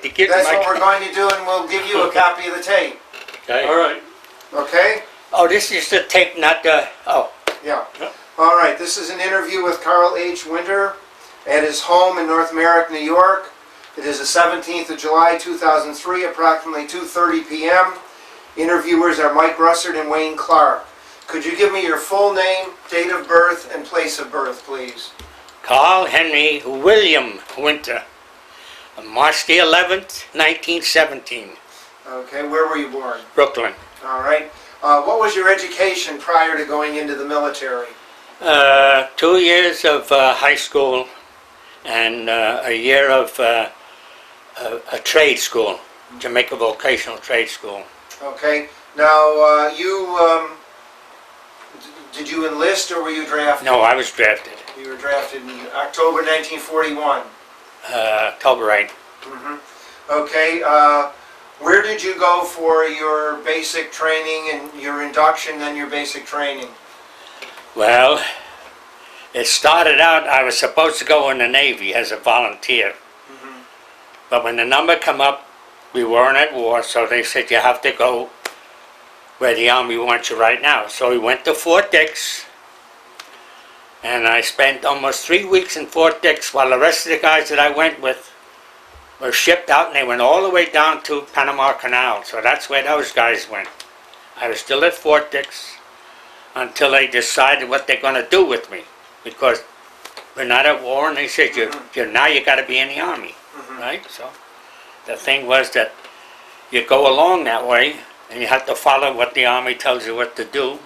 to give That's my... what we're going to do, and we'll give you a copy of the tape. Okay. All right. Okay? Oh, this is the tape, not the... Oh, Yeah. Yep. All right, this is an interview with Carl H. Winter at his home in North Merrick, New York. It is the 17th of July, 2003, approximately 2:30 p.m. Interviewers are Mike Russert and Wayne Clark. Could you give me your full name, date of birth, and place of birth, please? Carl Henry William Winter, March the 11th, 1917, Okay, where were you born? Brooklyn. All right. What was your education prior to going into the military? 2 years of high school and a year of a trade school, Jamaica Vocational Trade School. Okay. Now, did you enlist or were you drafted? No, I was drafted. You were drafted in October 1941. October 8th. Okay. Where did you go for your basic training and your induction, then your basic training? Well, it started out, I was supposed to go in the Navy as a volunteer. But when the number come up, we weren't at war, so they said you have to go where the Army wants you right now. So we went to Fort Dix, and I spent almost 3 weeks in Fort Dix while the rest of the guys that I went with were shipped out, and they went all the way down to Panama Canal. So that's where those guys went. I was still at Fort Dix until they decided what they're going to do with me, because we're not at war, and they said, now you got to be in the Army, right? So the thing was that you go along that way, and you have to follow what the Army tells you what to do.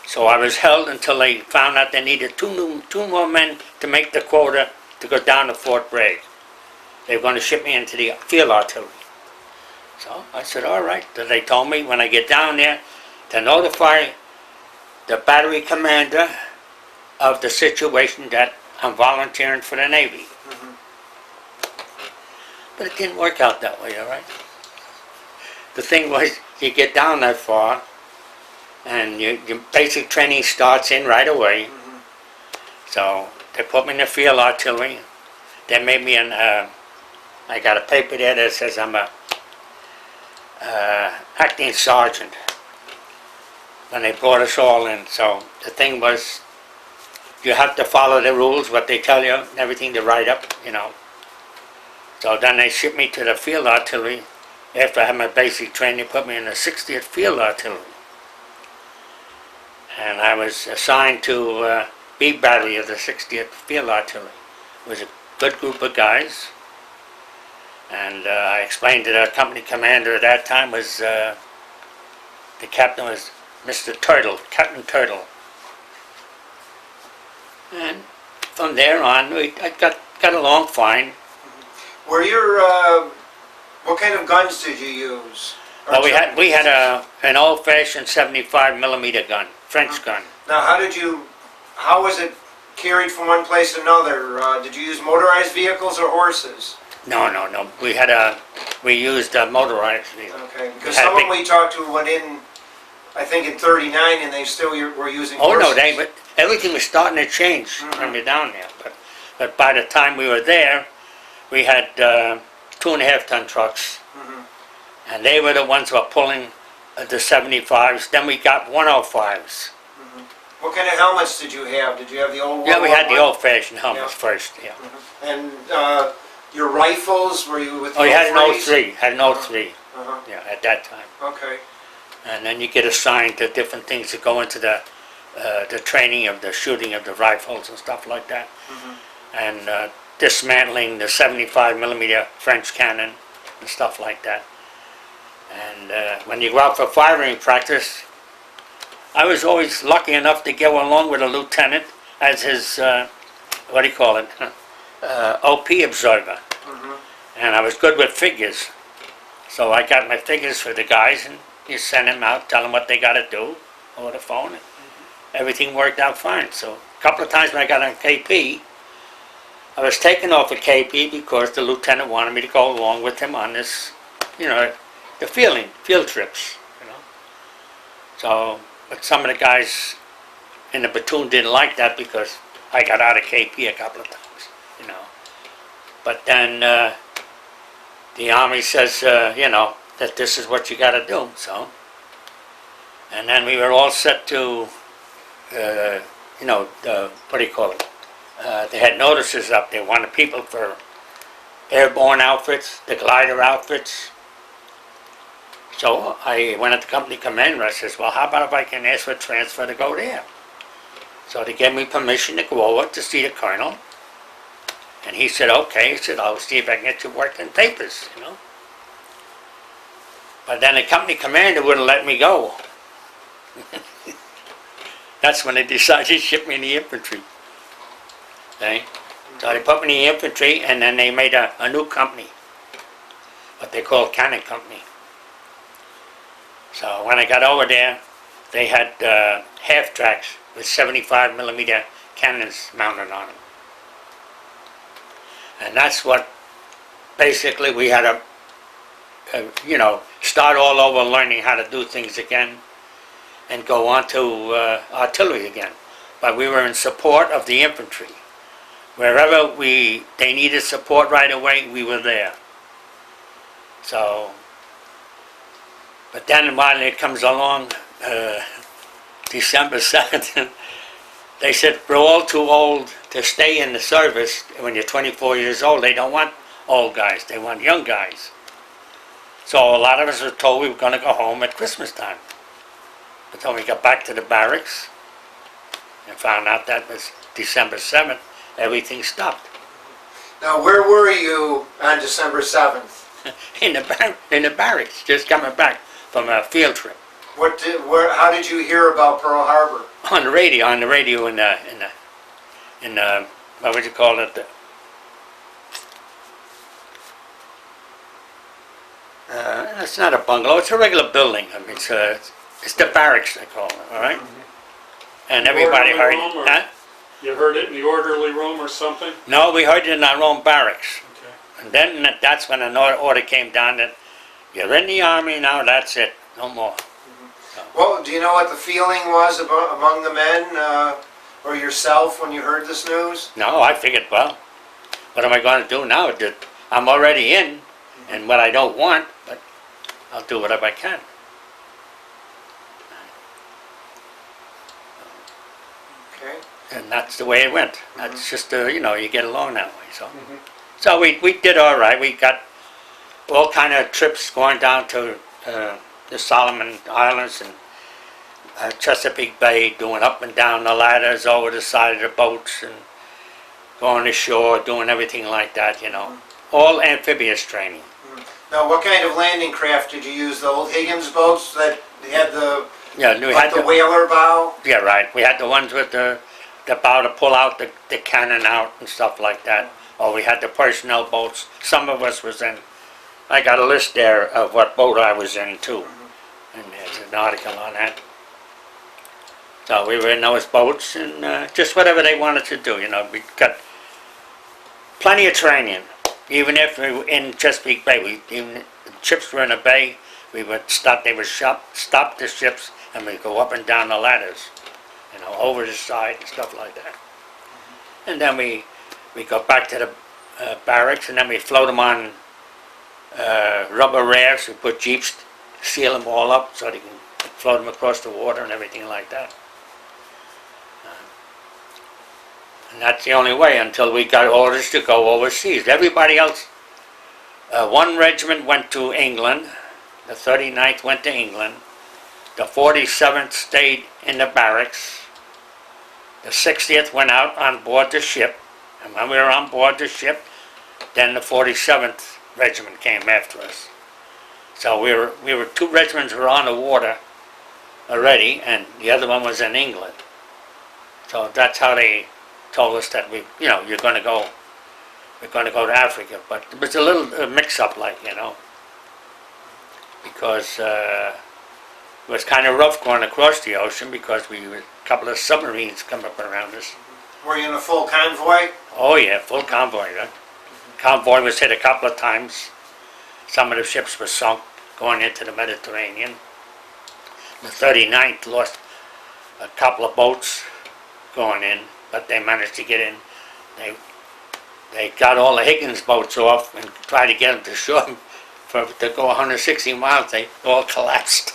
So I was held until they found out they needed two more men to make the quota to go down to Fort Bragg. They were going to ship me into the field artillery. So I said, all right. So they told me when I get down there to notify the battery commander of the situation that I'm volunteering for the Navy. But it didn't work out that way, all right? The thing was, you get down that far, and your basic training starts in right away. So they put me in the field artillery. They made me I got a paper there that says I'm a acting sergeant when they brought us all in. So the thing was, you have to follow the rules, what they tell you, everything to write up, So then they shipped me to the field artillery. After I had my basic training, they put me in the 60th Field Artillery. And I was assigned to B Battery of the 60th Field Artillery. It was a good group of guys. And I explained to the company commander at that time was, the captain was Mr. Turtle, Captain Turtle. And from there on, I got along fine. Were your, what kind of guns did you use? Well, we had an old-fashioned 75 millimeter gun, French gun. Now, how was it carried from one place to another? Did you use motorized vehicles or horses? No. We used motorized vehicles. Okay, because someone we talked to went in, I think in 39, and they still were using horses. Oh no, but everything was starting to change when we were down there. But by the time we were there, we had 2.5 ton trucks, and they were the ones who were pulling the 75s. Then we got 105s. What kind of helmets did you have? Did you have the old? Yeah, we had the old-fashioned helmets first. Yeah. And your rifles, were you with? Oh, you had an 03s? 03. Had an 03. Yeah, at that time. Okay. And then you get assigned to different things that go into the training of the shooting of the rifles and stuff like that, and dismantling the 75 millimeter French cannon and stuff like that. And when you go out for firing practice, I was always lucky enough to go along with a lieutenant as his OP observer, and I was good with figures. So I got my figures for the guys, and you send them out, tell them what they got to do over the phone, and everything worked out fine. So a couple of times when I got on KP, I was taken off of KP because the lieutenant wanted me to go along with him on this, the field trips, So, but some of the guys in the platoon didn't like that because I got out of KP a couple of times, But then the Army says, you know, that this is what you got to do, so. And then we were all set to, you know, what do you call it? They had notices up. They wanted people for airborne outfits, the glider outfits. So I went at the company commander. I says, well, how about if I can ask for a transfer to go there? So they gave me permission to go over to see the colonel. And he said, okay. He said, I'll see if I can get you working papers, you know. But then the company commander wouldn't let me go. That's when they decided to ship me in the infantry. Okay? So they put me in the infantry, and then they made a new company, what they call cannon company. So when I got over there, they had half tracks with 75 millimeter cannons mounted on them. And that's what, basically, we had to, you know, start all over learning how to do things again and go on to artillery again. But we were in support of the infantry. Wherever they needed support right away, we were there. So, but then while it comes along, December 2nd, they said, we're all too old to stay in the service when you're 24 years old. They don't want old guys, they want young guys. So a lot of us were told we were going to go home at Christmas time. But when we got back to the barracks and found out that was December 7th, everything stopped. Now, where were you on December 7th? in the barracks, just coming back from a field trip. How did you hear about Pearl Harbor? On the radio in what would you call it? It's not a bungalow, it's a regular building. I mean, it's the barracks, they call it, all right? And everybody heard it. Huh? You heard it in the orderly room or something? No, we heard it in our own barracks. Okay. And then that's when an order came down that you're in the Army now, that's it, no more. Well, do you know what the feeling was among the men or yourself when you heard this news? No, I figured, well, what am I going to do now? I'm already in, and what I don't want, but I'll do whatever I can. Okay. And that's the way it went. That's just, you know, you get along that way. So we did all right. We got all kind of trips going down to the Solomon Islands and Chesapeake Bay, doing up and down the ladders over the side of the boats and going ashore, doing everything like that, you know. All amphibious training. Now, what kind of landing craft did you use? The old Higgins boats that had the whaler bow? Yeah, right. We had the ones with the bow to pull out the cannon out and stuff like that. Or we had the personnel boats. Some of us was in. I got a list there of what boat I was in too, and there's an article on that. So we were in those boats and just whatever they wanted to do, you know. We got plenty of training. Even if we were in Chesapeake Bay, even if the ships were in a bay, we would stop. They would stop the ships, and we'd go up and down the ladders, you know, over the side and stuff like that. And then we go back to the barracks, and then we float them on rubber rafts. We put jeeps, seal them all up so they can float them across the water and everything like that. And that's the only way until we got orders to go overseas. Everybody else, one regiment went to England, the 39th went to England, the 47th stayed in the barracks, the 60th went out on board the ship, and when we were on board the ship, then the 47th regiment came after us. So we were two regiments were on the water already, and the other one was in England. So that's how they told us that we're going to go to Africa. But it was a little mix-up, like, you know, because it was kind of rough going across the ocean because a couple of submarines come up around us. Were you in a full convoy? Oh yeah, full convoy. Right? Convoy was hit a couple of times. Some of the ships were sunk going into the Mediterranean. The 39th lost a couple of boats going in, but they managed to get in. they got all the Higgins boats off and tried to get them to shore to go 160 miles. They all collapsed.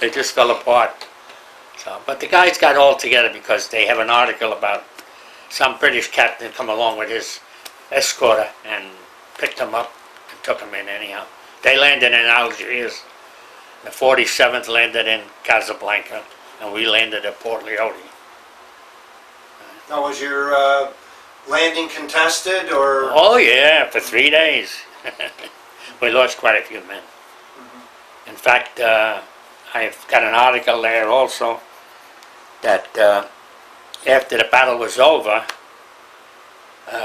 They just fell apart. So, but the guys got all together because they have an article about some British captain come along with his escorter and picked them up and took them in anyhow. They landed in Algeria. The 47th landed in Casablanca, and we landed at Port Leone. Now, was your landing contested, or? Oh yeah, for 3 days. We lost quite a few men. In fact, I've got an article there also that after the battle was over,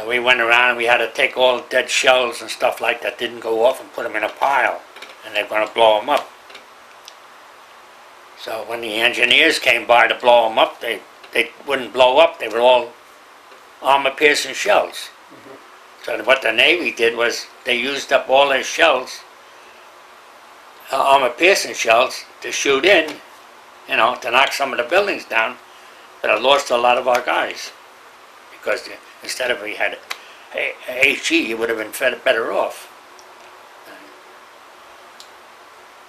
we went around and we had to take all the dead shells and stuff like that didn't go off and put them in a pile, and they're going to blow them up. So when the engineers came by to blow them up, they wouldn't blow up. They were all armor-piercing shells. So what the Navy did was they used up all their shells, armor-piercing shells, to shoot in, you know, to knock some of the buildings down. But it lost a lot of our guys because instead of we had HE, you would have been better off.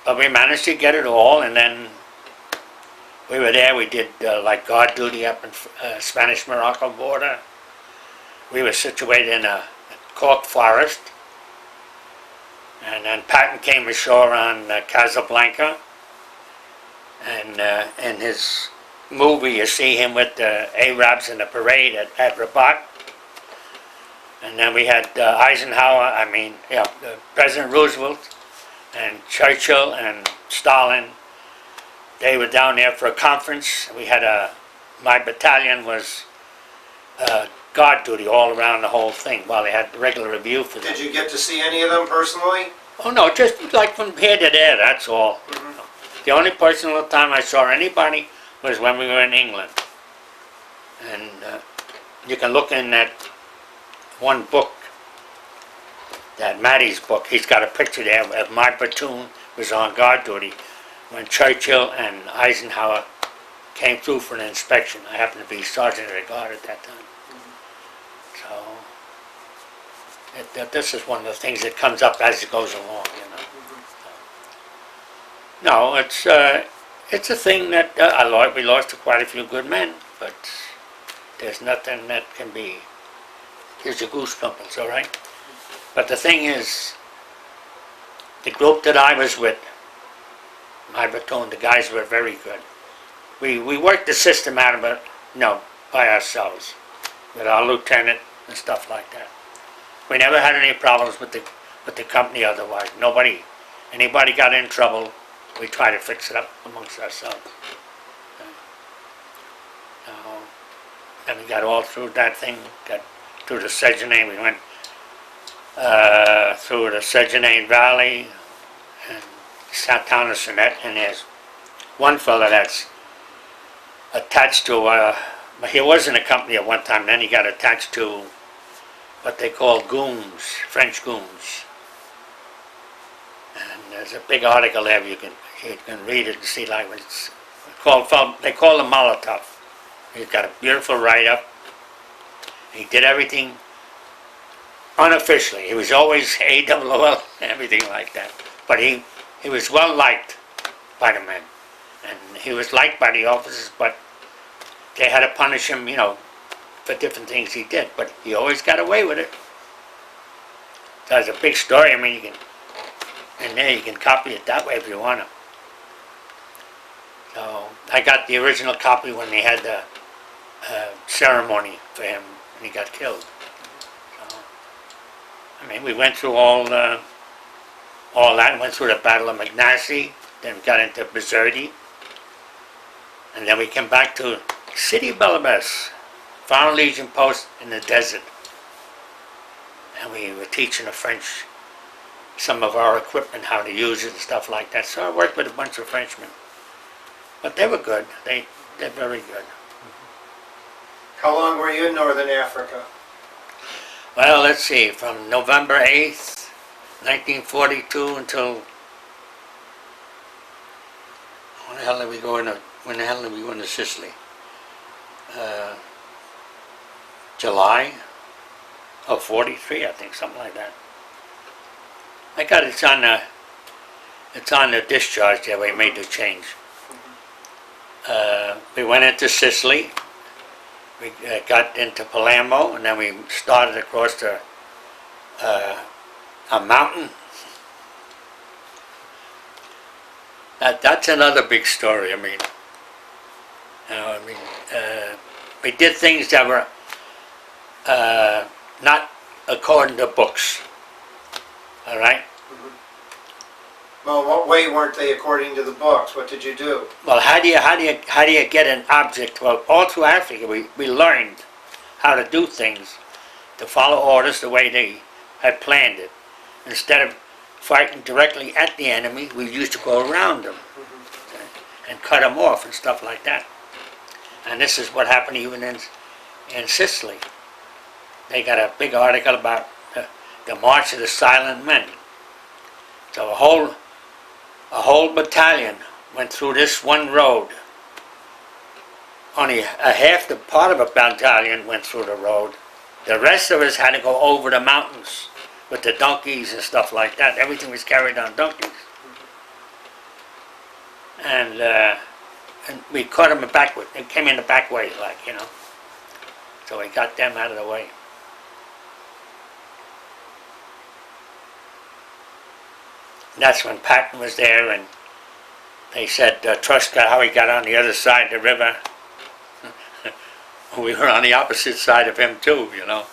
But we managed to get it all, and then we were there. We did like guard duty up in Spanish-Morocco border. We were situated in a cork forest, and then Patton came ashore on Casablanca, and in his movie you see him with the Arabs in the parade at Rabat. And then we had Eisenhower, President Roosevelt and Churchill and Stalin. They were down there for a conference. We had my battalion was guard duty all around the whole thing while they had regular review for them. Did you get to see any of them personally? Oh no, just like from here to there, that's all. The only personal time I saw anybody was when we were in England. And you can look in that one book, that Matty's book. He's got a picture there of my platoon was on guard duty when Churchill and Eisenhower came through for an inspection. I happened to be sergeant of the guard at that time. So this is one of the things that comes up as it goes along, you know. No, it's a thing that we lost quite a few good men, but there's nothing that can be. Here's your goosebumps, all right? But the thing is, the group that I was with, my platoon, the guys were very good. We worked the system out of it, by ourselves, with our lieutenant and stuff like that. We never had any problems with the company otherwise. Anybody got in trouble, we try to fix it up amongst ourselves. Then we got all through that thing, got through the Sejanine. We went through the Sejanine Valley and sat down to Sonnet, and there's one fella that's attached to, he was in a company at one time, then he got attached to what they call goons, French goons. And there's a big article there, you can read it and see like it's called, they call him Molotov. He's got a beautiful write-up. He did everything unofficially. He was always AWOL, everything like that. But he was well liked by the men. And he was liked by the officers, but they had to punish him, for different things he did. But he always got away with it. So it's a big story. You can copy it that way if you want to. So I got the original copy when they had the ceremony for him when he got killed. So, we went through all that, went through the Battle of Magnassi, then we got into Bizerti, and then we came back to City Belabes, Foreign Legion post in the desert. And we were teaching the French some of our equipment, how to use it and stuff like that. So I worked with a bunch of Frenchmen. But they were good. They're very good. How long were you in Northern Africa? Well, let's see, from November 8th, 1942 until, when the hell did we go into Sicily? July Oh, 43, I think, something like that. I got it's on the discharge there. We made the change. We went into Sicily. We got into Palermo, and then we started across a mountain. That's another big story. I mean, we did things that were not according to books. All right. Well, what way weren't they according to the books? What did you do? Well, how do you get an object? Well, all through Africa, we learned how to do things, to follow orders the way they had planned it. Instead of fighting directly at the enemy, we used to go around them and cut them off and stuff like that. And this is what happened even in Sicily. They got a big article about the March of the Silent Men. So a whole battalion went through this one road. Only a half the part of a battalion went through the road. The rest of us had to go over the mountains with the donkeys and stuff like that. Everything was carried on donkeys. And we caught them backward. They came in the back way, like, you know. So we got them out of the way. That's when Patton was there, and they said Truscott, how he got on the other side of the river. We were on the opposite side of him too, you know.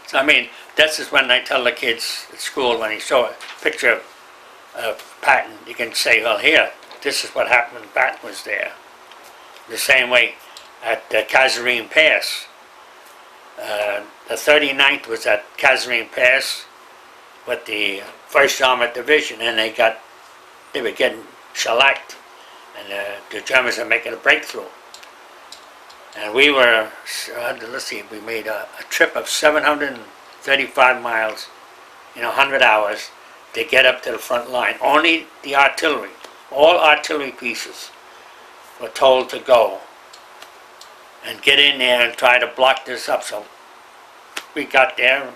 So I mean, this is when I tell the kids at school, when they show a picture of Patton, you can say, well, here, this is what happened when Patton was there. The same way at Kasserine Pass. The 39th was at Kasserine Pass with the 1st Armored Division, and they were getting shellacked, and the Germans were making a breakthrough. And we were, let's see, we made a trip of 735 miles in 100 hours to get up to the front line. Only the artillery, all artillery pieces were told to go and get in there and try to block this up. So we got there,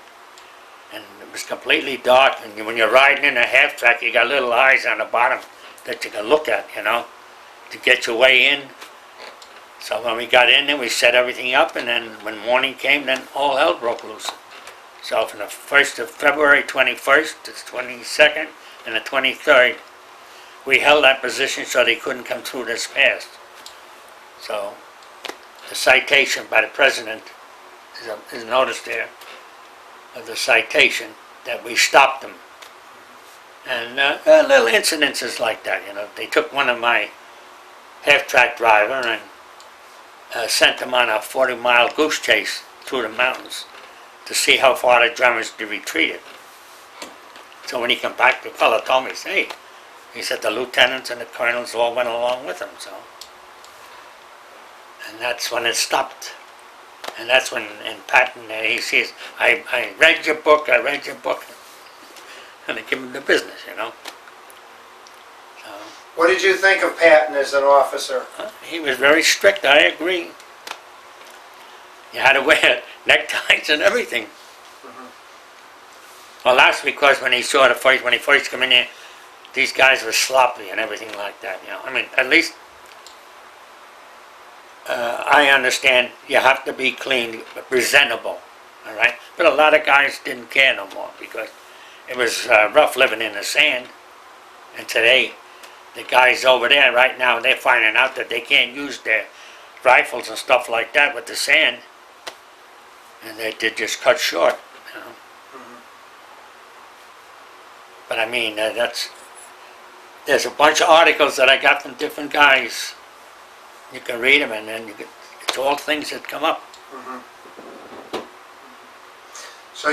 and it was completely dark, and when you're riding in a half-track, you got little eyes on the bottom that you can look at, you know, to get your way in. So when we got in there, we set everything up, and then when morning came, then all hell broke loose. So from the 1st of February 21st to the 22nd and the 23rd, we held that position so they couldn't come through this pass. So the citation by the president is noticed there of the citation that we stopped them. And little incidences like that, you know. They took one of my half-track driver and sent him on a 40-mile goose chase through the mountains to see how far the Germans retreated. So when he came back, the fellow told me, hey, he said the lieutenants and the colonels all went along with him. So, and that's when it stopped. And that's when in Patton he says, I read your book, and they give him the business, you know. So, What did you think of Patton as an officer? he was very strict, I agree. You had to wear neckties and everything. Well, that's because when he first came in here, these guys were sloppy and everything like that, you know. I mean, at least I understand you have to be clean, presentable, all right? But a lot of guys didn't care no more because it was rough living in the sand. And today, the guys over there right now, they're finding out that they can't use their rifles and stuff like that with the sand. And they just cut short, you know. But I mean, there's a bunch of articles that I got from different guys. You can read them, and then it's all things that come up. So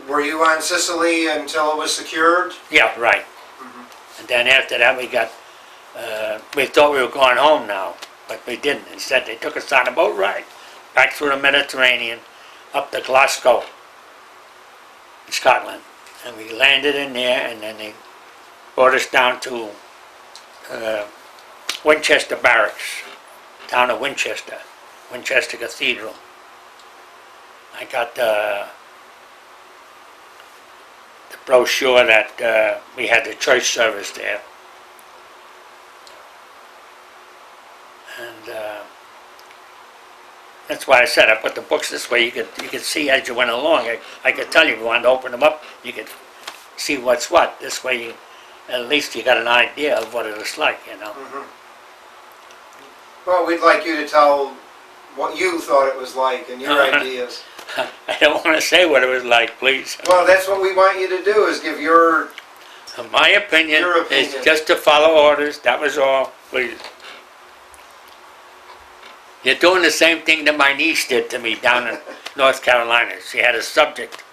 were you on Sicily until it was secured? Yeah, right. And then after that, we thought we were going home now, but we didn't. Instead, they took us on a boat ride back through the Mediterranean, up to Glasgow, in Scotland. And we landed in there, and then they brought us down to Winchester Barracks, town of Winchester Cathedral. I got brochure that we had the church service there. And that's why I said I put the books this way. You could see as you went along. I could tell you if you wanted to open them up, you could see what's what. This way, at least you got an idea of what it was like, you know. Well, we'd like you to tell what you thought it was like and your ideas. I don't want to say what it was like, please. Well, that's what we want you to do, is give your... My opinion Your opinion. is just to follow orders. That was all, please. You're doing the same thing that my niece did to me down in North Carolina. She had a subject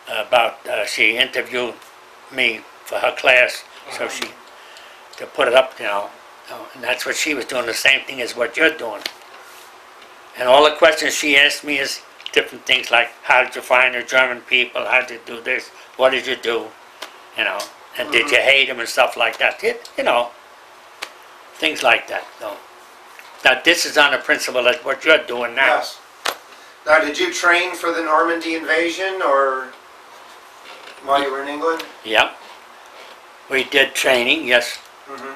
about, she interviewed me for her class, so to put it up, you know, and that's what she was doing, the same thing as what you're doing. And all the questions she asked me is different things like, how did you find the German people? How did you do this? What did you do? You know, and did you hate them and stuff like that? You know, things like that. So, now this is on the principle of what you're doing now. Yes. Now, did you train for the Normandy invasion, or while you were in England? Yep. We did training, yes. Mm-hmm.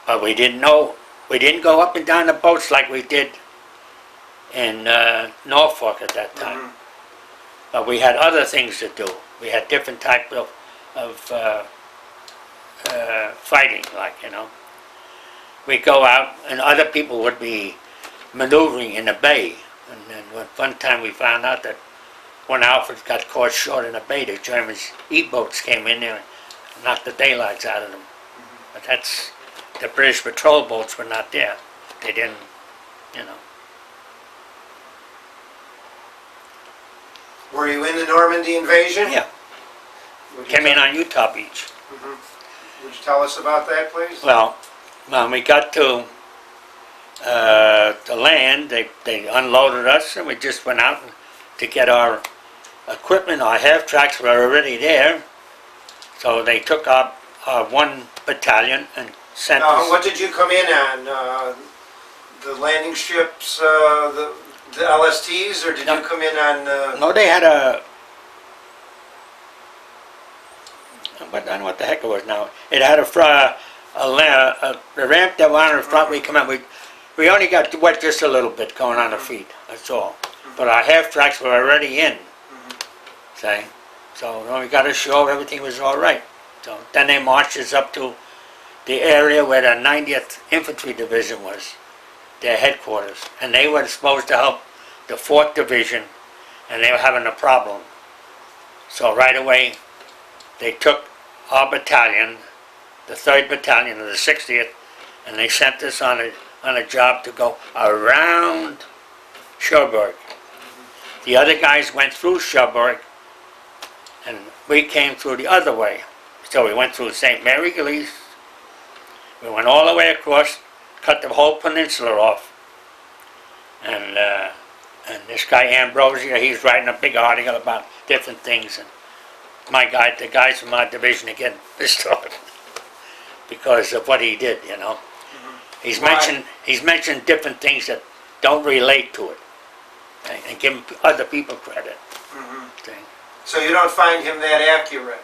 But we didn't know, we didn't go up and down the boats like we did in Norfolk at that time. But we had other things to do. We had different types of fighting, like, you know. We go out and other people would be maneuvering in the bay. And then one time we found out that one outfit got caught short in the bay. The Germans' E-boats came in there and knocked the daylights out of them. But that's, the British patrol boats were not there. They didn't, you know. Were you in the Normandy invasion? Yeah, came in on Utah Beach. Would you tell us about that, please? Well, when we got to the land, they unloaded us, and we just went out to get our equipment. Our half-tracks were already there, so they took our one battalion and sent us. What did you come in on? The landing ships, the LSTs, or did you come in on... No, they had a... I don't know what the heck it was now. It had a ramp that went on the front. We come in. We only got wet just a little bit going on the feet. That's all. But our half tracks were already in. See? So when we got ashore, everything was all right. So then they marched us up to the area where the 90th Infantry Division was, their headquarters. And they were supposed to help the 4th Division, and they were having a problem. So right away, they took our battalion, the 3rd Battalion of the 60th, and they sent us on a job to go around Cherbourg. The other guys went through Cherbourg, and we came through the other way. So we went through St. Mary Glees, we went all the way across, cut the whole peninsula off, and this guy Ambrosia, he's writing a big article about different things, and the guys from our division are getting pissed off because of what he did, you know. He's mentioned different things that don't relate to it, and give other people credit. See? So you don't find him that accurate?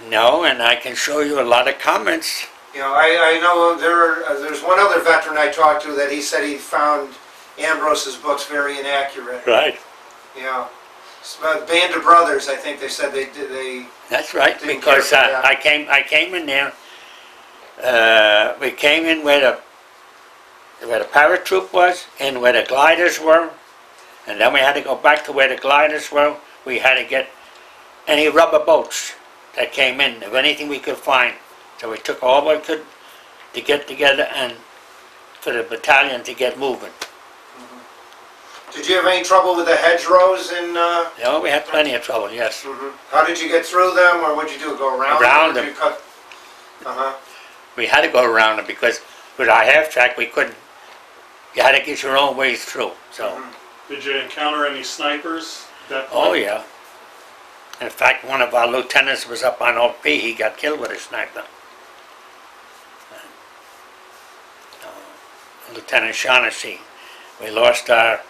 No, and I can show you a lot of comments. You know, I know there's one other veteran I talked to that he said he found Ambrose's books very inaccurate. Right. You know, Band of Brothers, I think they said they That's right, didn't because care for that. I came in there. We came in where the paratroop was, and where the gliders were, and then we had to go back to where the gliders were. We had to get any rubber boats that came in, of anything we could find. So we took all we could to get together and for the battalion to get moving. Did you have any trouble with the hedgerows in... Yeah, we had plenty of trouble, yes. How did you get through them, or what did you do, go around Around them? them. Uh-huh. We had to go around them because with our half-track we couldn't. You had to get your own ways through, so... Did you encounter any snipers? Oh, yeah. In fact, one of our lieutenants was up on OP. He got killed with a sniper. Lieutenant Shaughnessy. We lost a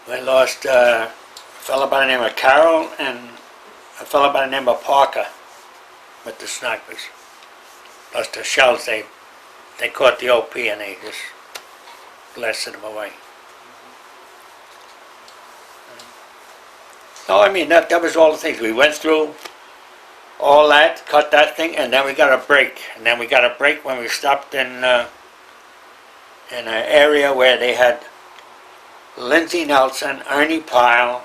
fellow by the name of Carroll and a fellow by the name of Parker with the snipers. Plus the shells, they caught the OP and they just blasted them away. So I mean, that was all the things. We went through all that, cut that thing, and then we got a break. And then we got a break when we stopped in an area where they had Lindsey Nelson, Ernie Pyle,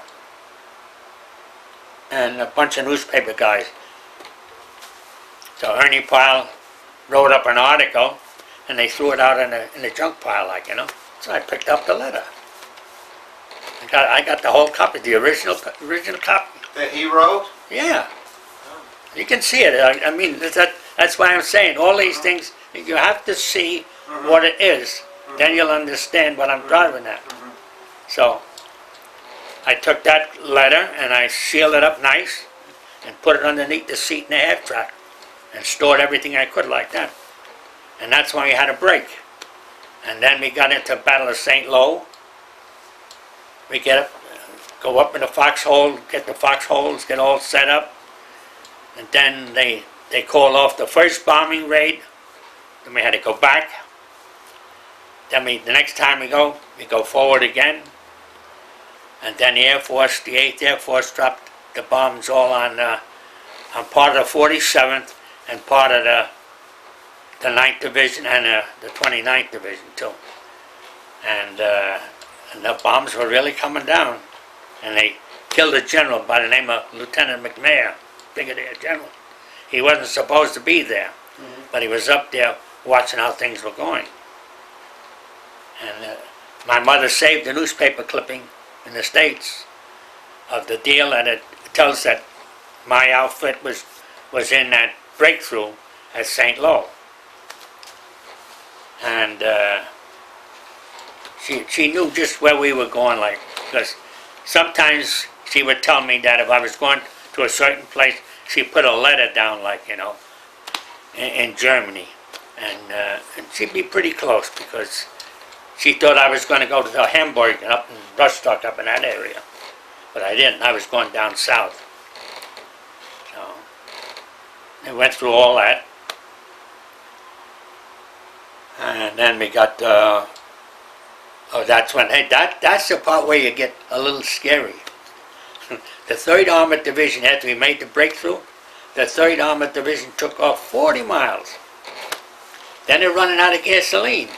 and a bunch of newspaper guys. So Ernie Pyle wrote up an article, and they threw it out in the junk pile, like, you know. So I picked up the letter. I got the whole copy, the original copy. That he wrote? Yeah. You can see it. I mean, that's why I'm saying all these things, you have to see what it is. Then you'll understand what I'm driving at. So I took that letter and I sealed it up nice and put it underneath the seat in the half track and stored everything I could like that. And that's when we had a break. And then we got into Battle of St. Lo. We go up in the foxhole, get the foxholes, get all set up. And then they call off the first bombing raid. Then we had to go back. Then the next time we go forward again. And then the Air Force, the 8th Air Force dropped the bombs all on part of the 47th and part of the 9th Division and the 29th Division too. And the bombs were really coming down. And they killed a general by the name of Lieutenant McNair, Brigadier General. He wasn't supposed to be there, but he was up there watching how things were going. And my mother saved a newspaper clipping in the States of the deal, and it tells that my outfit was in that breakthrough at St. Lo. And she knew just where we were going, like, because sometimes she would tell me that if I was going to a certain place, she put a letter down, like, you know, in Germany. And she'd be pretty close because she thought I was going to go to Hamburg and up in Rostock, up in that area. But I didn't. I was going down south. So they went through all that. And then we got, that's when, hey, that's the part where you get a little scary. The 3rd Armored Division, after we made the breakthrough, the 3rd Armored Division took off 40 miles. Then they're running out of gasoline.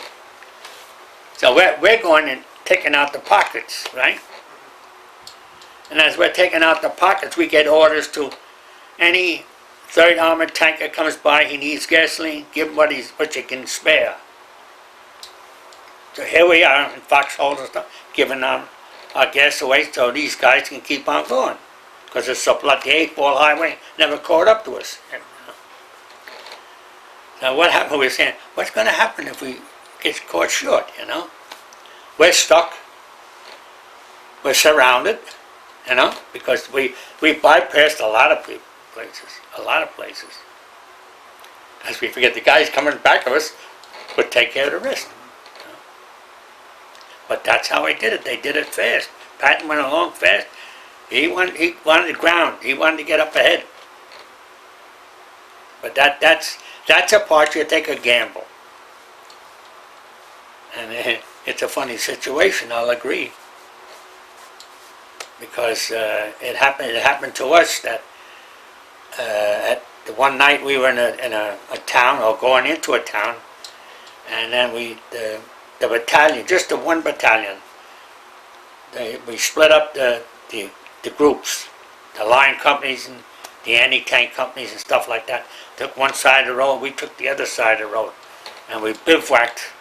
So we're going and taking out the pockets, right? And as we're taking out the pockets, we get orders to any 3rd Armored tanker comes by, he needs gasoline, give him what you can spare. So here we are in foxholes and stuff, giving our gas away so these guys can keep on going. Because the 8th Ball Highway never caught up to us. Now what happened, we were saying, what's going to happen if we get caught short, you know? We're stuck. We're surrounded, you know, because we bypassed a lot of places. As we forget, the guys coming back of us would take care of the rest. You know? But that's how they did it. They did it fast. Patton went along fast. He wanted ground. He wanted to get up ahead. But that's a part you take a gamble. And it's a funny situation, I'll agree. Because it happened to us that at the one night we were in a town, or going into a town, and then the battalion, just the one battalion, we split up the groups, the line companies and the anti-tank companies and stuff like that. Took one side of the road, we took the other side of the road, and we bivouacked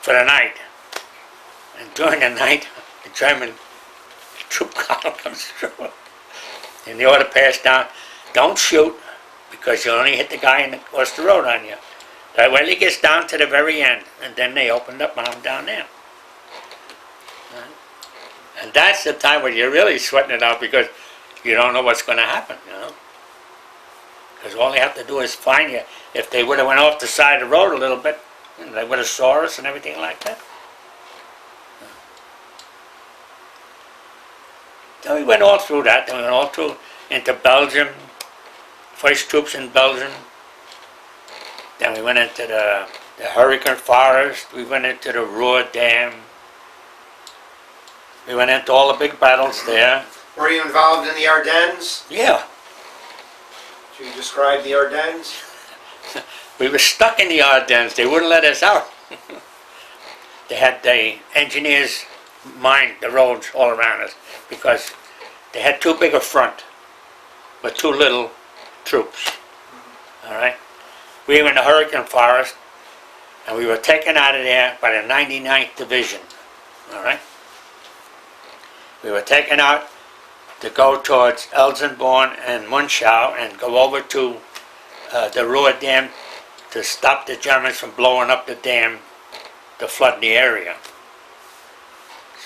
for the night. And during the night, the German troop column comes through, and the order passed down, don't shoot, because you'll only hit the guy across the road on you. That way he gets down to the very end, and then they opened up on him down there. And that's the time when you're really sweating it out, because you don't know what's going to happen, you know. Because all they have to do is find you. If they would have went off the side of the road a little bit, they would have saw us and everything like that. So we went all through that, then we went all through into Belgium, first troops in Belgium. Then we went into the Hurricane Forest, we went into the Ruhr Dam. We went into all the big battles there. Were you involved in the Ardennes? Yeah, Should you describe the Ardennes? we were stuck in the Ardennes. They wouldn't let us out. They had the engineers mine the roads all around us because they had too big a front with too little troops. All right. We were in the Hurricane Forest, and we were taken out of there by the 99th Division. All right. We were taken out to go towards Elsenborn and Munchau and go over to the Ruhr Dam to stop the Germans from blowing up the dam to flood the area.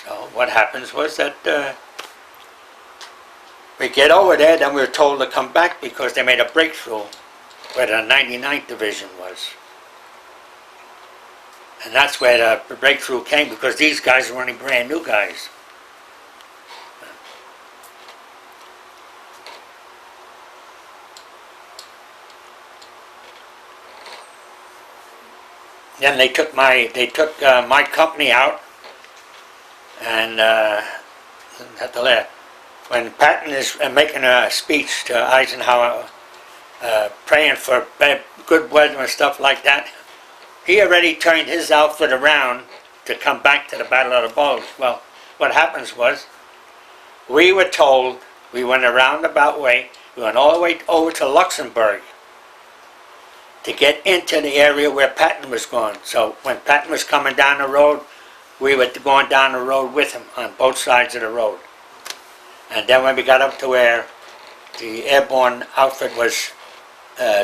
So what happens was that we get over there, then we were told to come back because they made a breakthrough where the 99th Division was. And that's where the breakthrough came because these guys were only brand new guys. Then they took my company out, and when Patton is making a speech to Eisenhower, praying for good weather and stuff like that, he already turned his outfit around to come back to the Battle of the Bulge. Well, what happens was, we were told, we went a roundabout way, we went all the way over to Luxembourg to get into the area where Patton was going. So when Patton was coming down the road, we were going down the road with him on both sides of the road. And then when we got up to where the airborne outfit was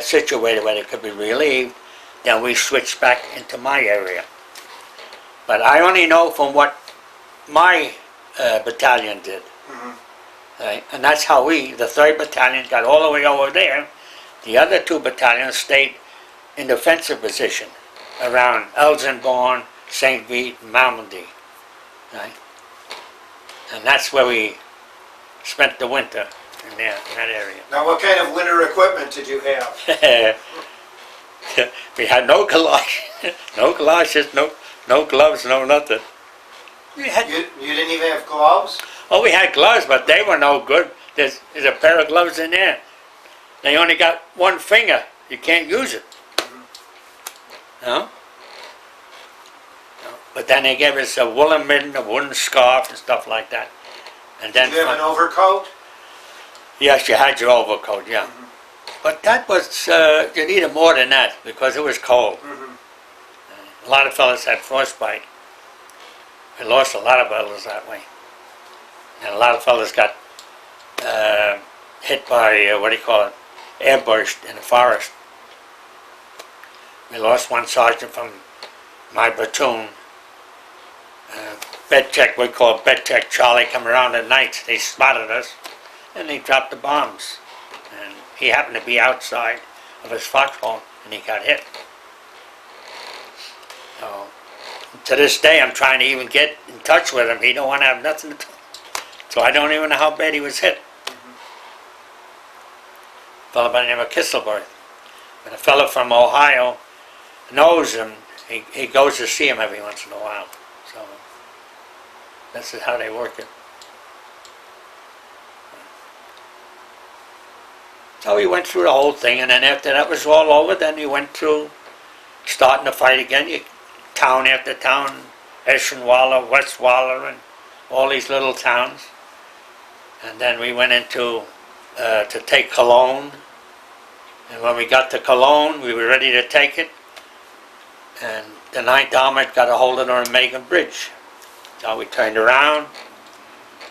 situated where they could be relieved, then we switched back into my area. But I only know from what my battalion did. Right? And that's how we, the 3rd Battalion, got all the way over there. The other 2 battalions stayed in defensive position around Elsenborn, St. Vith, Normandy. Right? And that's where we spent the winter in that area. Now, what kind of winter equipment did you have? We had no galoshes, no gloves, no nothing. We had, You didn't even have gloves? we had gloves, but they were no good. There's a pair of gloves in there. They only got one finger. You can't use it. No? No. But then they gave us a woolen mitten, a woolen scarf, and stuff like that. And then Did you have an overcoat? yes, you had your overcoat, yeah. But that was, you needed more than that because it was cold. A lot of fellas had frostbite. We lost a lot of fellas that way. And a lot of fellas got hit by, airburst in the forest. We lost one sergeant from my platoon. Bed check, we call it bed check Charlie, come around at night. They spotted us and they dropped the bombs. And he happened to be outside of his foxhole and he got hit. So, to this day I'm trying to even get in touch with him. He don't want to have nothing to do. So I don't even know how bad he was hit. A fellow by the name of Kisselberg. But a fellow from Ohio knows him. He goes to see him every once in a while. So this is how they work it. So we went through the whole thing, and then after that was all over, then we went through starting the fight again. Town after town, Eschenweiler, Westweiler, and all these little towns. And then we went into to take Cologne. And when we got to Cologne, we were ready to take it. And the 9th Armored got a hold of the Remagen Bridge. So we turned around.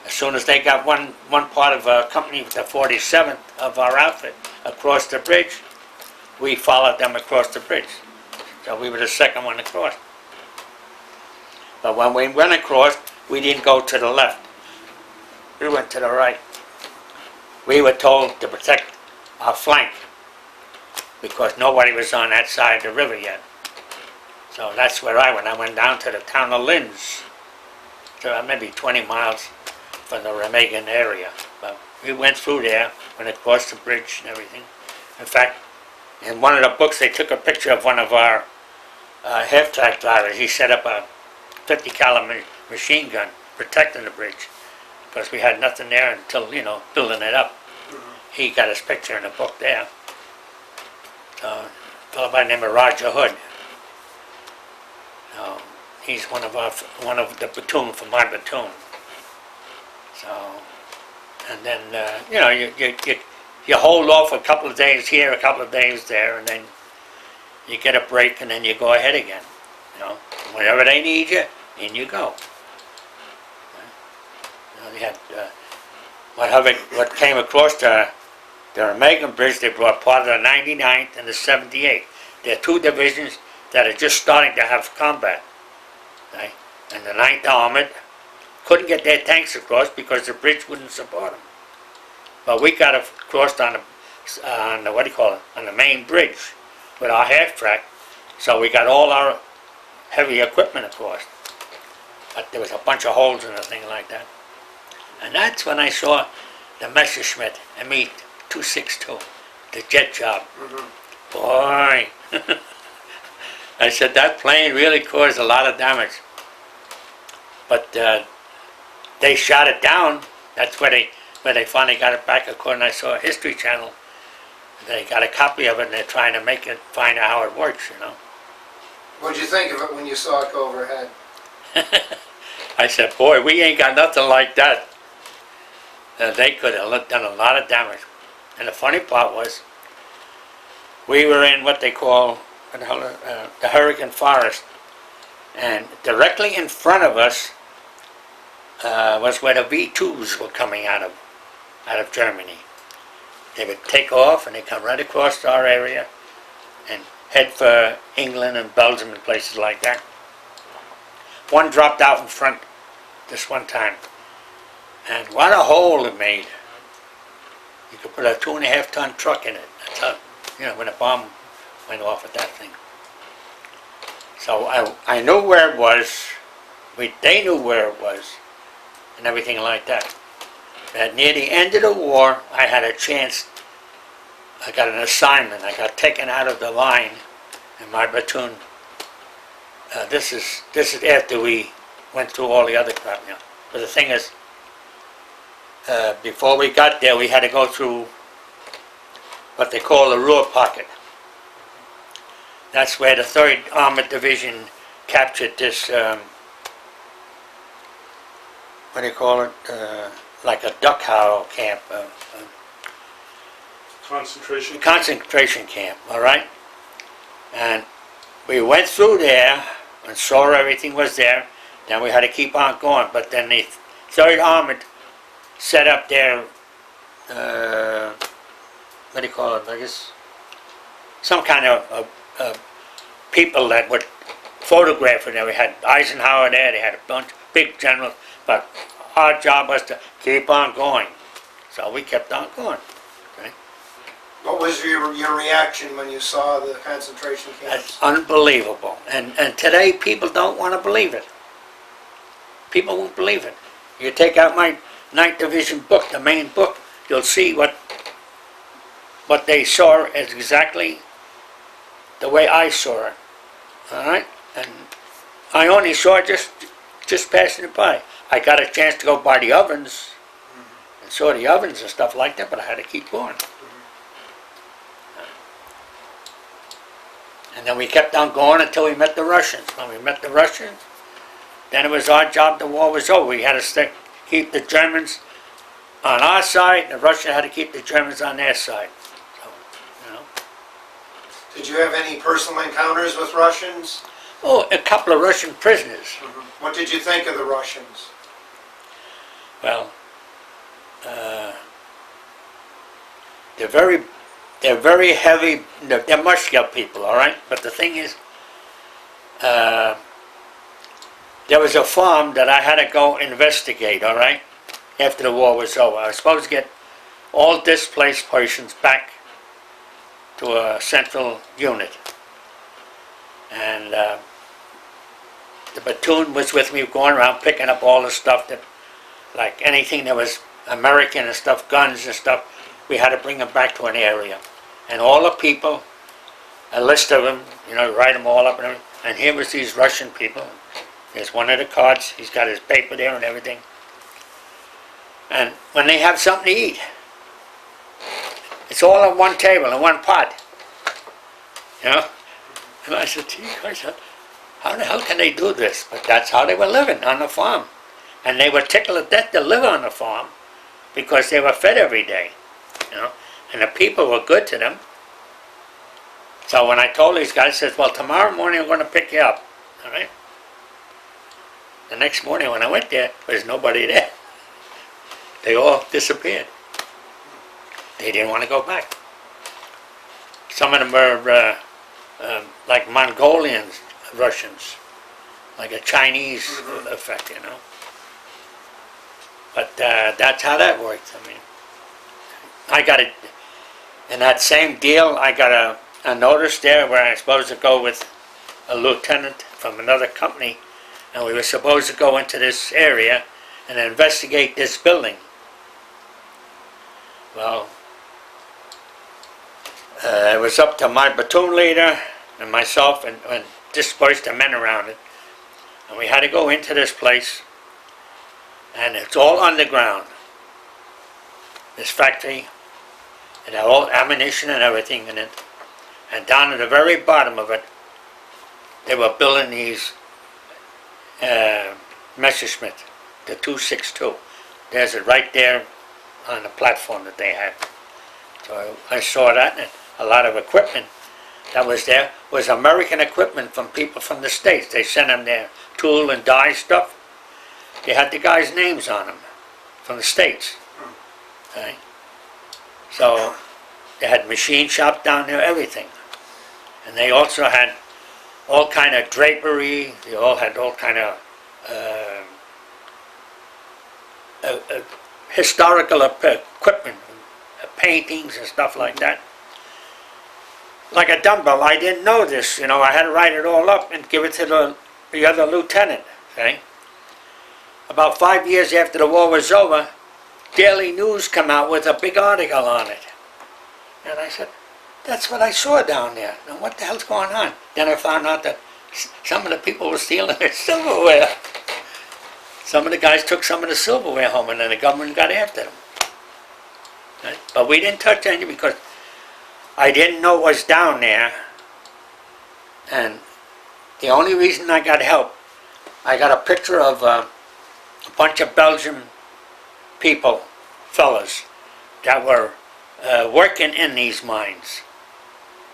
As soon as they got one part of a company with the 47th of our outfit across the bridge, we followed them across the bridge. So we were the second one across. But when we went across, we didn't go to the left. We went to the right. We were told to protect our flank because nobody was on that side of the river yet. So that's where I went. I went down to the town of Linz. So maybe 20 miles from the Remagen area. But we went through there, went across the bridge and everything. In fact, in one of the books, they took a picture of one of our half-track drivers. He set up a 50 caliber machine gun protecting the bridge because we had nothing there until, you know, building it up. He got his picture in the book there. So, a fellow by the name of Roger Hood. So, he's one of the platoon from my platoon. So, and then, you know, you hold off a couple of days here, a couple of days there, and then you get a break, and then you go ahead again. You know, whenever they need you, in you go. You know, they had what came across the Remagen Bridge. They brought part of the 99th and the 78th. They're two divisions that are just starting to have combat. Okay? And the 9th Armored couldn't get their tanks across because the bridge wouldn't support them. But we got across on the what do you call it, on the main bridge with our half track, so we got all our heavy equipment across. But there was a bunch of holes in the thing like that. And that's when I saw the Messerschmitt Me-262, the jet job. Boy, I said that plane really caused a lot of damage. But they shot it down. That's where they finally got it back. According, I saw a History Channel. They got a copy of it, and they're trying to find out how it works. You know. What did you think of it when you saw it go overhead? I said, boy, we ain't got nothing like that. They could have done a lot of damage. And the funny part was, we were in what they call the Hurricane Forest, and directly in front of us was where the V2s were coming out of Germany. They would take off and they come right across our area and head for England and Belgium and places like that. One dropped out in front this one time, and what a hole it made. You could put a 2.5-ton truck in it. That's how, you know, when a bomb went off at that thing. So I knew where it was. They knew where it was, and everything like that. At near the end of the war, I had a chance. I got an assignment. I got taken out of the line in my platoon. This is after we went through all the other crap now. But the thing is, before we got there, we had to go through what they call the Ruhr Pocket. That's where the 3rd Armored Division captured this, what do you call it, like a duck howl camp. Concentration camp, all right? And we went through there and saw everything was there. Then we had to keep on going. But then the 3rd Armored set up their, what do you call it, I guess, some kind of people that would photograph it. We had Eisenhower there, they had a bunch of big generals, but our job was to keep on going. So we kept on going. Okay? What was your reaction when you saw the concentration camps? That's unbelievable. And today people don't want to believe it. People won't believe it. You take out my 9th Division book, the main book, you'll see what they saw as exactly the way I saw it. All right? And I only saw it just passing it by. I got a chance to go by the ovens and saw the ovens and stuff like that, but I had to keep going. And then we kept on going until we met the Russians. When we met the Russians, then it was our job. The war was over. We had to keep the Germans on our side, and the Russians had to keep the Germans on their side. So, you know. Did you have any personal encounters with Russians? Oh, a couple of Russian prisoners. What did you think of the Russians? Well, they're very heavy. They're muscular people, all right. But the thing is, there was a farm that I had to go investigate, all right. After the war was over, I was supposed to get all displaced persons back to a central unit, and the platoon was with me, going around picking up all the stuff that, like anything that was American and stuff, guns and stuff, we had to bring them back to an area. And all the people, a list of them, you know, write them all up and everything. And here was these Russian people. There's one of the cards, he's got his paper there and everything. And when they have something to eat, it's all on one table, in one pot. You know? And I said, gee, how the hell can they do this? But that's how they were living, on the farm. And they were tickled to death to live on the farm because they were fed every day. You know? And the people were good to them. So when I told these guys, I said, well, tomorrow morning I'm going to pick you up. All right? The next morning when I went there, there's nobody there. They all disappeared. They didn't want to go back. Some of them were like Mongolians, Russians, like a Chinese effect, you know. But that's how that worked. I mean, I got it in that same deal. I got a notice there where I was supposed to go with a lieutenant from another company, and we were supposed to go into this area and investigate this building. Well, it was up to my platoon leader and myself and dispersed the men around it. And we had to go into this place, and it's all underground. This factory, it had all ammunition and everything in it. And down at the very bottom of it, they were building these Messerschmitt, the 262. There's it right there on the platform that they had. So I saw that, and a lot of equipment that was there was American equipment from people from the States. They sent them their tool and die stuff. They had the guys' names on them from the States. Okay? So they had machine shop down there, everything. And they also had all kind of drapery. They all had all kind of historical equipment, paintings and stuff like that. Like a dumbbell, I didn't know this, you know, I had to write it all up and give it to the other lieutenant, okay? About 5 years after the war was over, Daily News come out with a big article on it. And I said, that's what I saw down there. Now what the hell's going on? Then I found out that some of the people were stealing their silverware. Some of the guys took some of the silverware home, and then the government got after them. Right? But we didn't touch any because I didn't know what was down there. And the only reason I got help, I got a picture of a bunch of Belgian people, fellas, that were working in these mines.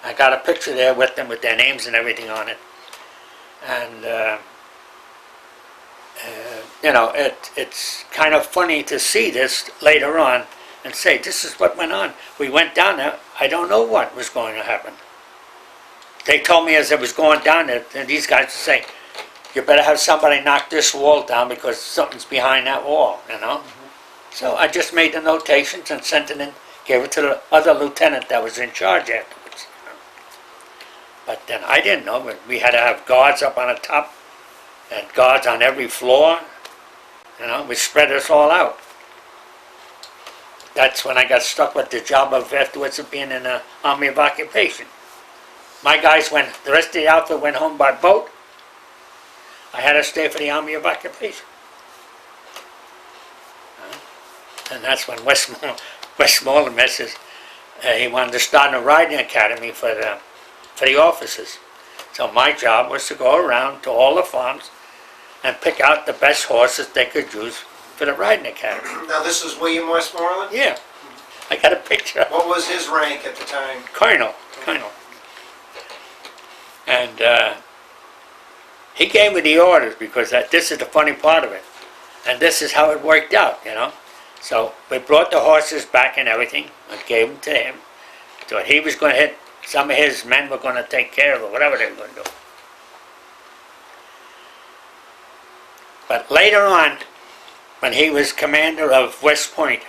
I got a picture there with them with their names and everything on it. And you know, it's kind of funny to see this later on and say, this is what went on. We went down there, I don't know what was going to happen. They told me as I was going down there, and these guys were saying, you better have somebody knock this wall down because something's behind that wall, you know. So I just made the notations and sent it in, gave it to the other lieutenant that was in charge afterwards. But then I didn't know, but we had to have guards up on the top and guards on every floor. You know, we spread us all out. That's when I got stuck with the job of afterwards of being in the Army of Occupation. My guys went, the rest of the outfit went home by boat. I had to stay for the Army of Occupation. And that's when Westmoreland messes, he wanted to start a riding academy for the officers. So my job was to go around to all the farms and pick out the best horses they could use for the riding academy. Now this is William Westmoreland? Yeah, I got a picture. What was his rank at the time? Colonel. And he gave me the orders because this is the funny part of it. And this is how it worked out, you know. So we brought the horses back and everything and gave them to him. So he was going to hit, some of his men were going to take care of it, whatever they were going to do. But later on, when he was commander of West Point,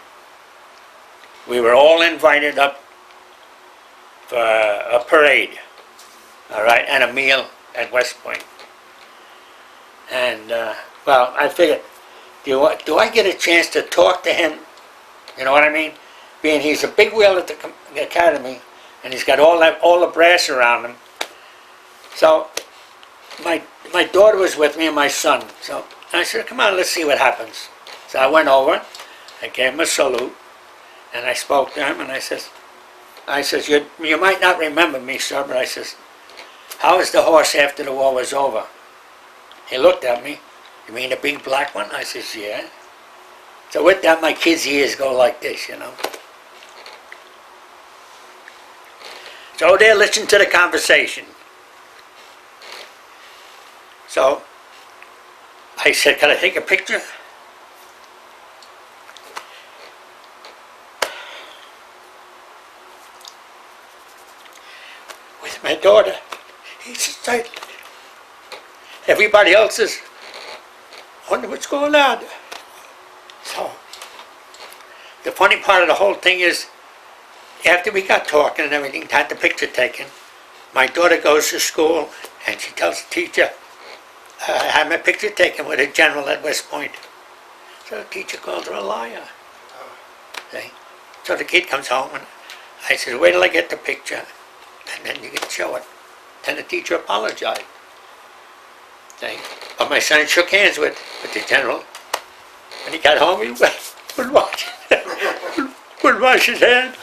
we were all invited up for a parade, all right, and a meal at West Point. And, well, I figured, do I get a chance to talk to him You know what I mean? Being he's a big wheel at the academy, and he's got all the brass around him. So my daughter was with me and my son. So I said, come on, let's see what happens. So I went over, I gave him a salute, and I spoke to him, and I says, you might not remember me, sir, but I says, how was the horse after the war was over? He looked at me. You mean the big black one? I says, yeah. So with that, my kids' ears go like this, you know. So they're listening to the conversation. So I said, can I take a picture? With my daughter. He said, everybody else is, wonder what's going on. So the funny part of the whole thing is, after we got talking and everything, had the picture taken, my daughter goes to school and she tells the teacher, I had my picture taken with a general at West Point. So the teacher called her a liar. See? So the kid comes home and I said, wait till I get the picture and then you can show it. Then the teacher apologized. See? But my son shook hands with the general. When he got home, he would wash his hands.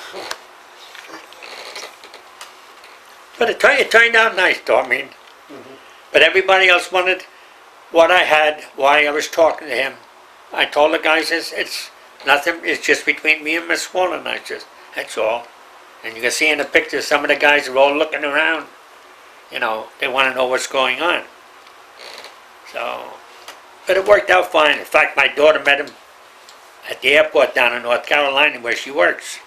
But it turned out nice, though. I mean, but everybody else wanted what I had, why I was talking to him. I told the guys, it's nothing, it's just between me and Miss Wallen. I said, that's all. And you can see in the picture, some of the guys are all looking around. You know, they want to know what's going on. So, but it worked out fine. In fact, my daughter met him at the airport down in North Carolina where she works.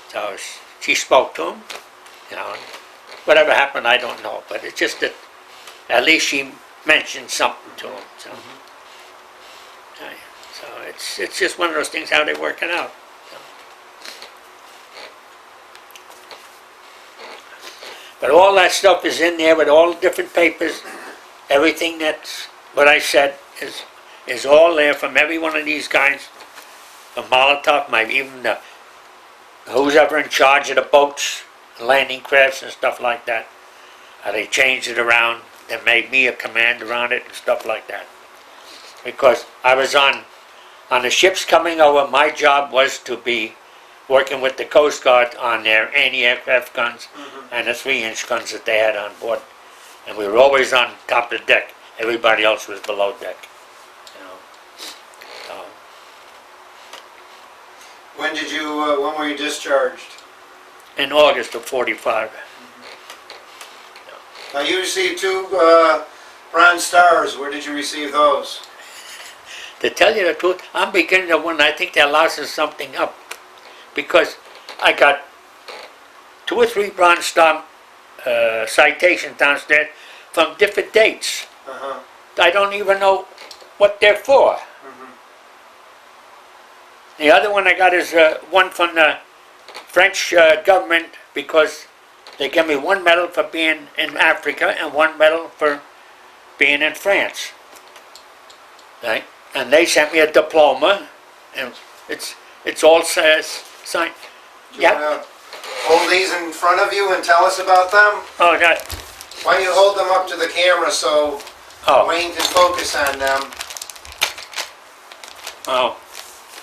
So she spoke to him, you know. Whatever happened, I don't know. But it's just that at least she mentioned something to him. So, so it's just one of those things, how they're working out. So. But all that stuff is in there with all the different papers. Everything that's what I said is all there from every one of these guys, from Molotov, even who's ever in charge of the boats, landing crafts and stuff like that. How they changed it around, they made me a commander on it and stuff like that. Because I was on the ships coming over, my job was to be working with the Coast Guard on their anti-aircraft guns and the 3-inch guns that they had on board. And we were always on top of the deck. Everybody else was below deck. You know. So. When were you discharged? In August of '45. Now you received 2 Bronze Stars. Where did you receive those? To tell you the truth, I'm beginning to wonder, I think they're losing something up. Because I got 2 or 3 Bronze Star citations downstairs from different dates. I don't even know what they're for. The other one I got is one from the French government, because they gave me 1 medal for being in Africa and 1 medal for being in France. Right? And they sent me a diploma, and it's all signed. Do you want to hold these in front of you and tell us about them? Oh, that. Why don't you hold them up to the camera so Wayne can focus on them? Oh.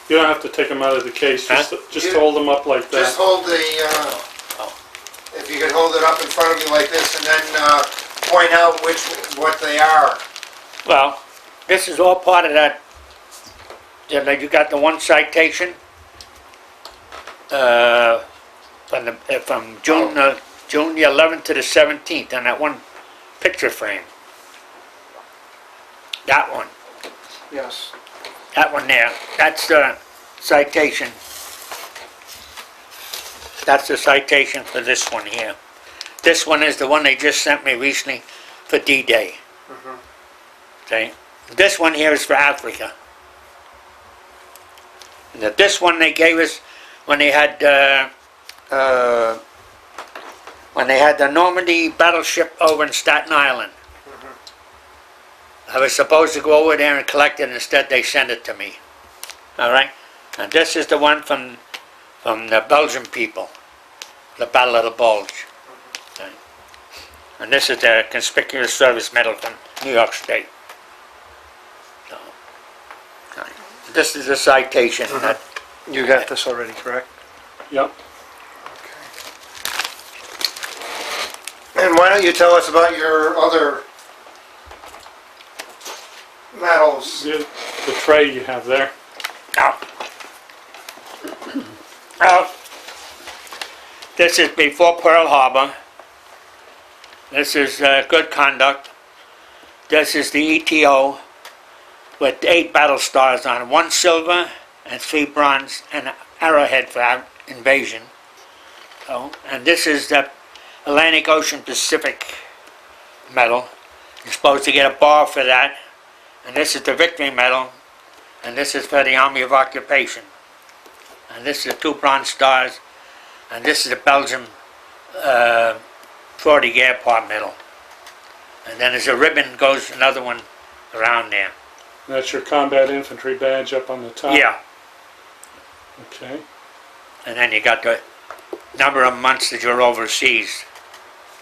You don't have to take them out of the case, just You- hold them up like that. Just hold the, if you could hold it up in front of you like this and then point out what they are. Well, this is all part of that. You got the 1 citation from June the 11th to the 17th on that 1 picture frame. That one. Yes. That one there. That's the citation. That's the citation for this one here. This one is the one they just sent me recently for D-Day. Okay. This one here is for Africa. And this one they gave us when they had the Normandy battleship over in Staten Island. I was supposed to go over there and collect it. Instead, they sent it to me. All right. And this is the one from the Belgian people, the Battle of the Bulge. Okay. And this is the Conspicuous Service Medal from New York State. So, okay. This is a citation. That, You got this already, correct? Yep. And why don't you tell us about your other medals? The tray you have there. now, now, this is before Pearl Harbor. This is good conduct. This is the ETO with 8 battle stars on it, 1 silver and 3 bronze, and an arrowhead for invasion. So, and this is the Atlantic Ocean Pacific medal. You're supposed to get a bar for that. And this is the Victory Medal. And this is for the Army of Occupation. And this is the 2 bronze stars. And this is the Belgium 40 Airport Medal. And then there's a ribbon, goes another one around there. That's your combat infantry badge up on the top? Yeah. Okay. And then you got the number of months that you're overseas.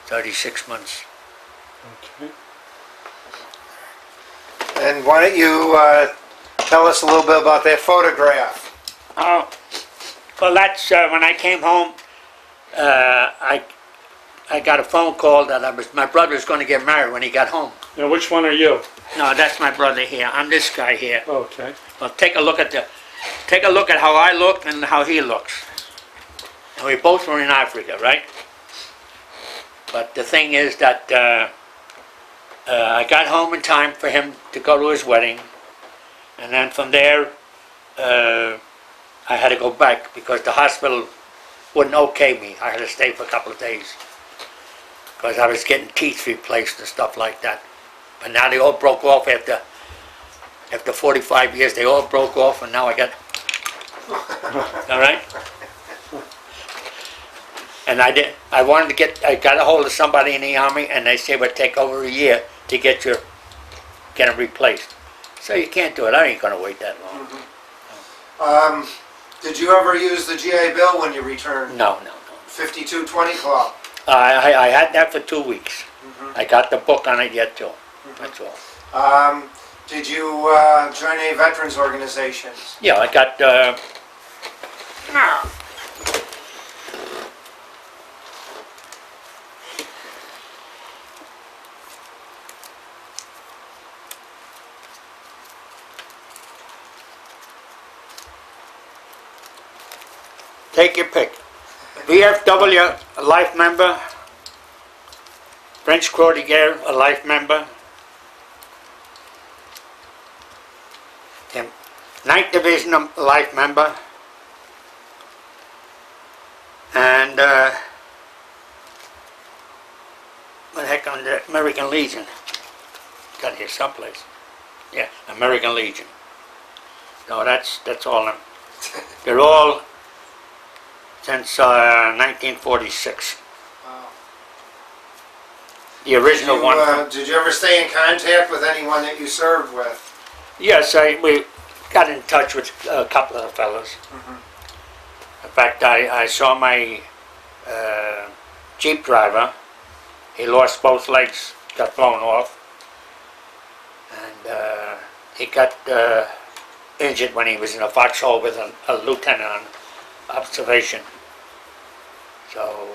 36 months. Okay. And why don't you tell us a little bit about that photograph? Oh, well, that's when I came home. I got a phone call that my brother was going to get married when he got home. Now, which one are you? No, that's my brother here. I'm this guy here. Okay. Well, take a look at how I look and how he looks. And we both were in Africa, right? But the thing is that I got home in time for him to go to his wedding, and then from there I had to go back because the hospital wouldn't okay me. I had to stay for a couple of days because I was getting teeth replaced and stuff like that. But now they all broke off after 45 years. They all broke off, and now I got all right. And I got a hold of somebody in the Army, and they said it would take over a year to get them replaced. So you can't do it. I ain't gonna wait that long. Mm-hmm. Did you ever use the GI Bill when you returned? No. 5220 Club. I had that for 2 weeks. Mm-hmm. I got the book on it yet too. That's all. Did you join any veterans organizations? Yeah, I got. Take your pick. VFW, a life member. French Croix de Guerre, a life member. And 9th Division, a life member. And what the heck on the American Legion? Got here someplace. Yeah, American Legion. No, that's all them. They're all since 1946. Wow. The original one. Did you ever stay in contact with anyone that you served with? Yes, we got in touch with a couple of the fellas. Mm-hmm. In fact, I saw my Jeep driver. He lost both legs, got blown off. And he got injured when he was in a foxhole with a lieutenant on observation. So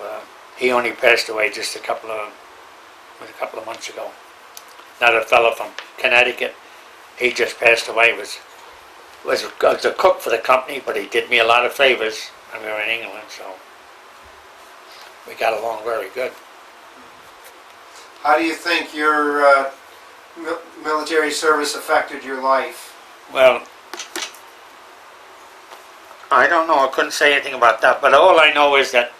he only passed away just a couple of months ago. Another fellow from Connecticut, he just passed away. Was a cook for the company, but he did me a lot of favors when we were in England, so we got along very good. How do you think your military service affected your life? Well, I don't know, I couldn't say anything about that, but all I know is that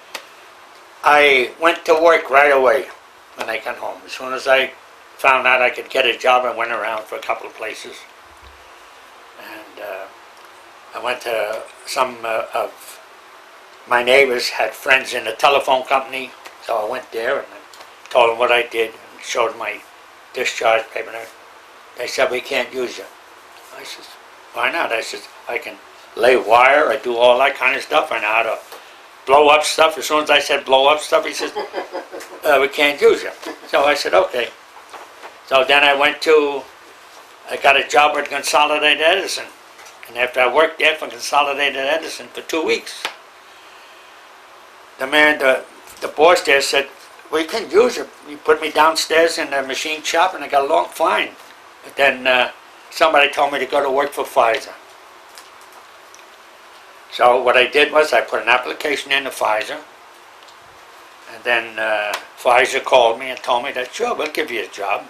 I went to work right away when I got home. As soon as I found out I could get a job, I went around for a couple of places. And I went to some of my neighbors had friends in the telephone company, so I went there and I told them what I did and showed my discharge paper. They said, we can't use you. I said, why not? I said, I can lay wire, I do all that kind of stuff. I know how to blow up stuff. As soon as I said blow up stuff, he says, we can't use you. So I said, okay. So then I got a job with Consolidated Edison. And after I worked there for Consolidated Edison for 2 weeks, the boss there said, we can use you. You put me downstairs in the machine shop and I got along fine. But then somebody told me to go to work for Pfizer. So what I did was I put an application in to Pfizer. And then Pfizer called me and told me that, sure, we'll give you a job.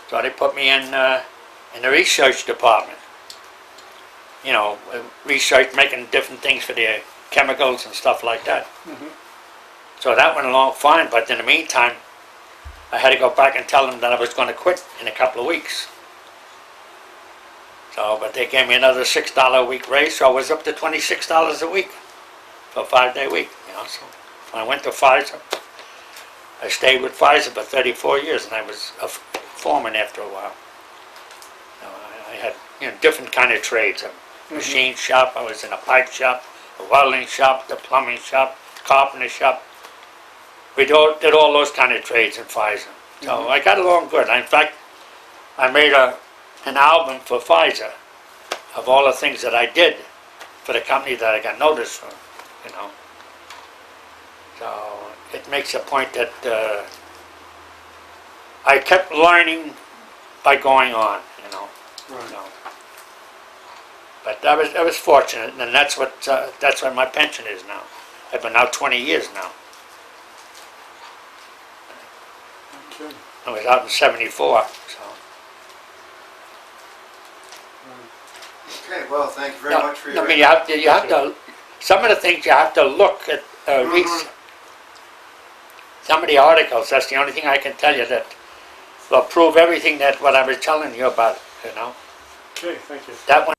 So they put me in the research department. You know, research, making different things for the chemicals and stuff like that. Mhm. So that went along fine, but in the meantime, I had to go back and tell them that I was going to quit in a couple of weeks. So, but they gave me another $6 a week raise, so I was up to $26 a week for a 5-day week. You know, so when I went to Pfizer, I stayed with Pfizer for 34 years, and I was a foreman after a while. You know, I had different kind of trades. A machine shop, I was in a pipe shop, a welding shop, the plumbing shop, carpenter shop. We did all those kind of trades in Pfizer. So I got along good. In fact, I made an album for Pfizer of all the things that I did for the company that I got noticed for, you know. So it makes a point that I kept learning by going on, you know. Right. You know. But I was fortunate, and that's what my pension is now. I've been out 20 years now. Okay. I was out in '74, so. Okay, well, thank you very much for your... I mean, you have to, some of the things you have to look at, read some of the articles. That's the only thing I can tell you that will prove everything that what I was telling you about, you know. Okay, thank you. That one.